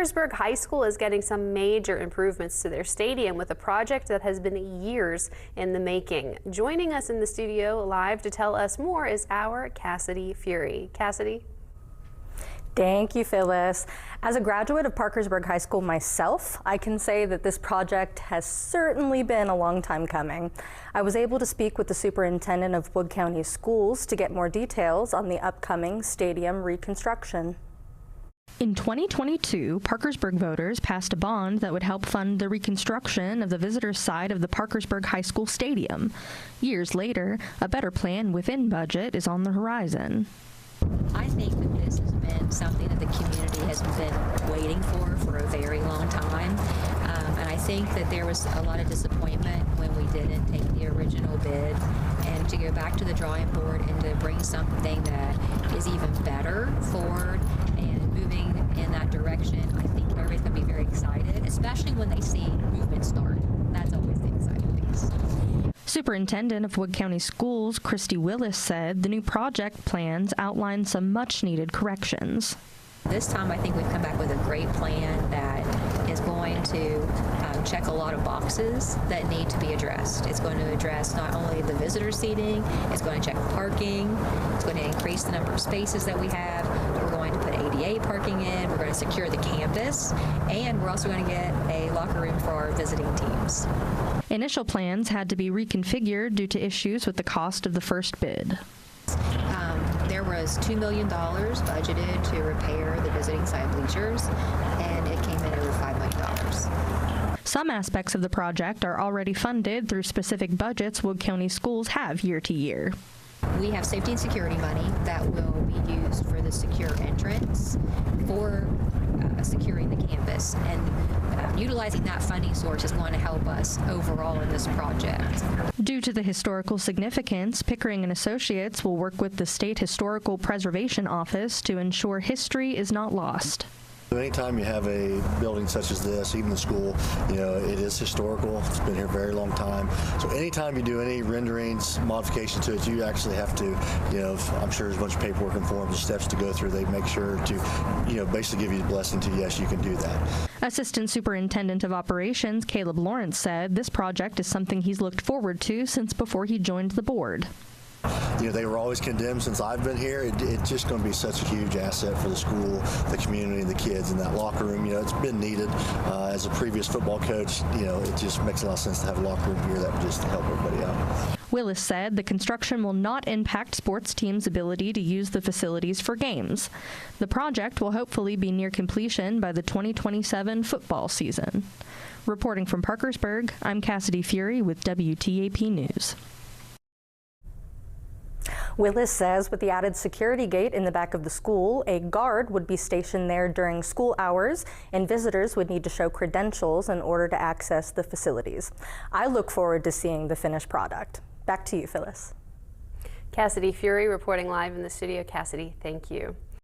Parkersburg High School is getting some major improvements to their stadium with a project that has been years in the making. Joining us in the studio live to tell us more is our Cassidy Fury. Cassidy? Thank you, Phyllis. As a graduate of Parkersburg High School myself, I can say that this project has certainly been a long time coming. I was able to speak with the superintendent of Wood County Schools to get more details on the upcoming stadium reconstruction. In 2022, Parkersburg voters passed a bond that would help fund the reconstruction of the visitors' side of the Parkersburg High School stadium. Years later, a better plan within budget is on the horizon. I think that this has been something that the community has been waiting for a very long time. And I think that there was a lot of disappointment when we didn't take the original bid, and to go back to the drawing board and to bring something that is even better forward and moving in that direction. I think everybody's going to be very excited, especially when they see movement start. That's always the exciting piece. Superintendent of Wood County Schools, Christy Willis, said the new project plans outline some much-needed corrections. This time I think we've come back with a great plan that is going to check a lot of boxes that need to be addressed. It's going to address not only the visitor seating, it's going to check parking, it's going to increase the number of spaces that we have, we're going to put ADA parking in, we're going to secure the campus, and we're also going to get a locker room for our visiting teams. Initial plans had to be reconfigured due to issues with the cost of the first bid. There was $2 million budgeted to repair the visiting side bleachers, and it came in over $5 million. Some aspects of the project are already funded through specific budgets Wood County Schools have year to year. We have safety and security money that will be used for the secure entrance for securing the campus, and utilizing that funding source is going to help us overall in this project. Due to the historical significance, Pickering and Associates will work with the State Historical Preservation Office to ensure history is not lost. Anytime you have a building such as this, even the school, it is historical. It's been here a very long time. So anytime you do any renderings, modifications to it, you actually have to, I'm sure there's a bunch of paperwork and forms and steps to go through. They make sure to, basically give you the blessing to, yes, you can do that. Assistant Superintendent of Operations Caleb Lawrence said this project is something he's looked forward to since before he joined the board. They were always condemned since I've been here. It's just going to be such a huge asset for the school, the community, and the kids in that locker room. It's been needed. As a previous football coach, it just makes a lot of sense to have a locker room here that would just help everybody out. Willis said the construction will not impact sports teams' ability to use the facilities for games. The project will hopefully be near completion by the 2027 football season. Reporting from Parkersburg, I'm Cassidy Fury with WTAP News. Willis says with the added security gate in the back of the school, a guard would be stationed there during school hours, and visitors would need to show credentials in order to access the facilities. I look forward to seeing the finished product. Back to you, Phyllis. Cassidy Fury reporting live in the studio. Cassidy, thank you.